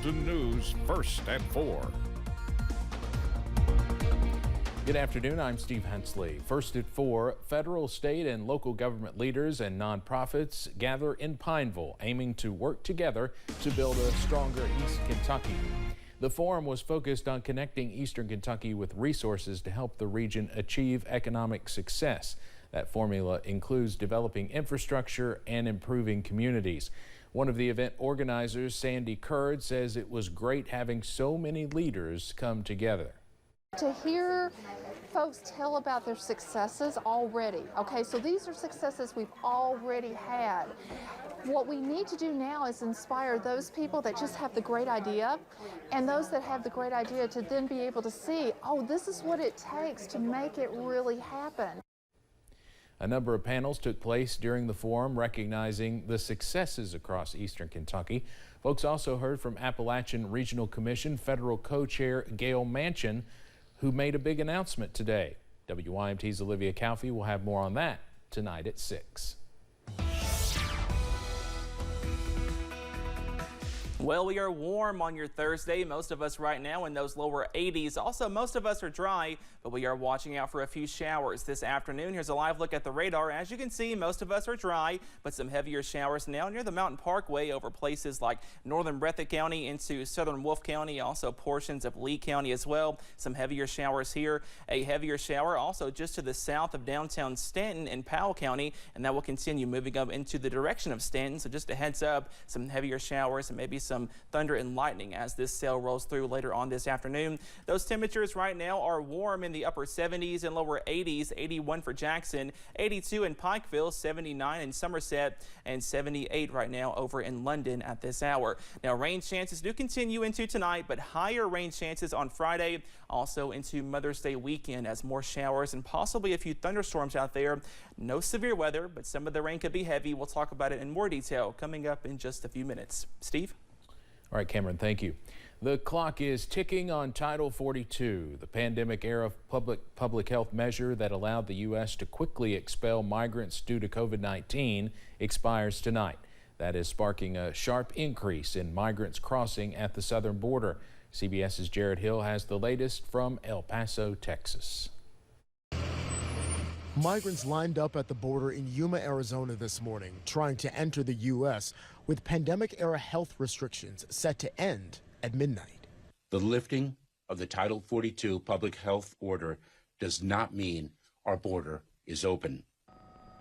Austin News first at 4. Good afternoon, I'm Steve Hensley. First at 4, federal, state, and local government leaders and nonprofits gather in Pineville, aiming to work together to build a stronger East Kentucky. The forum was focused on connecting Eastern Kentucky with resources to help the region achieve economic success. That formula includes developing infrastructure and improving communities. One of the event organizers, Sandy Curd, says it was great having so many leaders come together. To hear folks tell about their successes already. Okay, so these are successes we've already had. What we need to do now is inspire those people that just have the great idea and those that have the great idea to then be able to see, oh, this is what it takes to make it really happen. A number of panels took place during the forum recognizing the successes across Eastern Kentucky. Folks also heard from Appalachian Regional Commission Federal Co-Chair Gail Manchin, who made a big announcement today. WYMT's Olivia Calfee will have more on that tonight at 6. Well, we are warm on your Thursday. Most of us right now in those lower 80s. Also, most of us are dry, but we are watching out for a few showers this afternoon. Here's a live look at the radar. As you can see, most of us are dry, but some heavier showers now near the Mountain Parkway over places like northern Breathitt County into southern Wolfe County, also portions of Lee County as well. Some heavier showers here. A heavier shower also just to the south of downtown Stanton in Powell County, and that will continue moving up into the direction of Stanton. So just a heads up, some heavier showers and maybe some thunder and lightning as this cell rolls through later on this afternoon. Those temperatures right now are warm in the upper 70s and lower 80s, 81 for Jackson, 82 in Pikeville, 79 in Somerset, and 78 right now over in London at this hour. Now, rain chances do continue into tonight, but higher rain chances on Friday, also into Mother's Day weekend as more showers and possibly a few thunderstorms out there. No severe weather, but some of the rain could be heavy. We'll talk about it in more detail coming up in just a few minutes. Steve? All right, Cameron, thank you. The clock is ticking on Title 42, the pandemic-era public health measure that allowed the U.S. to quickly expel migrants due to COVID-19 expires tonight. That is sparking a sharp increase in migrants crossing at the southern border. CBS's Jared Hill has the latest from El Paso, Texas. Migrants lined up at the border in Yuma, Arizona this morning, trying to enter the U.S. with pandemic-era health restrictions set to end at midnight. The lifting of the Title 42 public health order does not mean our border is open.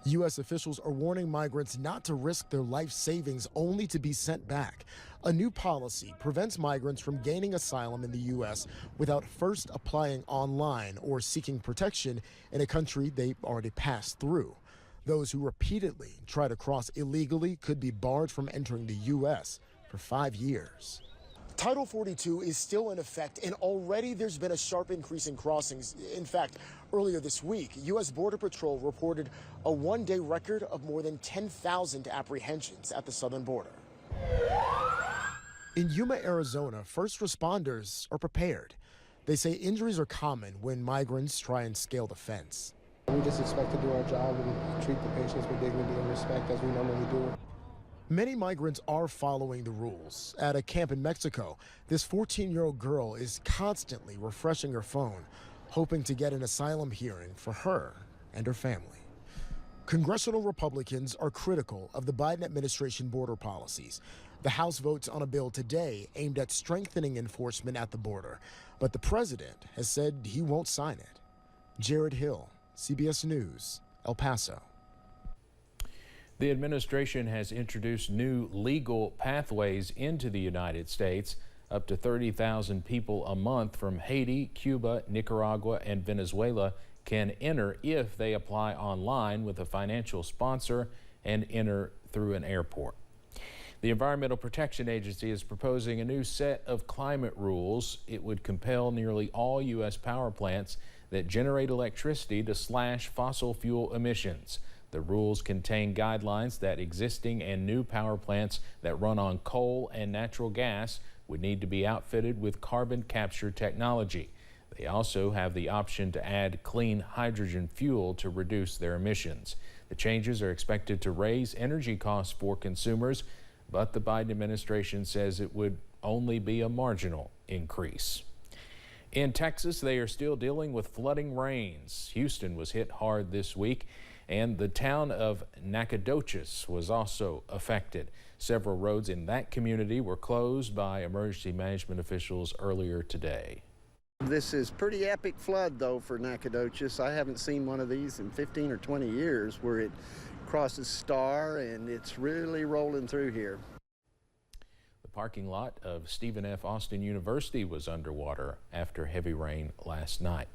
U.S. officials are warning migrants not to risk their life savings only to be sent back. A new policy prevents migrants from gaining asylum in the U.S. without first applying online or seeking protection in a country they already passed through. Those who repeatedly try to cross illegally could be barred from entering the U.S. for 5 years. Title 42 is still in effect, and already there's been a sharp increase in crossings. In fact, earlier this week, U.S. Border Patrol reported a one-day record of more than 10,000 apprehensions at the southern border. In Yuma, Arizona, first responders are prepared. They say injuries are common when migrants try and scale the fence. We just expect to do our job and treat the patients with dignity and respect as we normally do. Many migrants are following the rules. At a camp in Mexico, this 14-year-old girl is constantly refreshing her phone, hoping to get an asylum hearing for her and her family. Congressional Republicans are critical of the Biden administration border policies. The House votes on a bill today aimed at strengthening enforcement at the border, but the president has said he won't sign it. Jared Hill, CBS News, El Paso. The administration has introduced new legal pathways into the United States. Up to 30,000 people a month from Haiti, Cuba, Nicaragua, and Venezuela can enter if they apply online with a financial sponsor and enter through an airport. The Environmental Protection Agency is proposing a new set of climate rules. It would compel nearly all U.S. power plants that generate electricity to slash fossil fuel emissions. The rules contain guidelines that existing and new power plants that run on coal and natural gas would need to be outfitted with carbon capture technology. They also have the option to add clean hydrogen fuel to reduce their emissions. The changes are expected to raise energy costs for consumers, but the Biden administration says it would only be a marginal increase. In Texas, they are still dealing with flooding rains. Houston was hit hard this week, and the town of Nacogdoches was also affected. Several roads in that community were closed by emergency management officials earlier today. This is pretty epic flood, though, for Nacogdoches. I haven't seen one of these in 15 or 20 years where it crosses Star and it's really rolling through here. The parking lot of Stephen F. Austin University was underwater after heavy rain last night.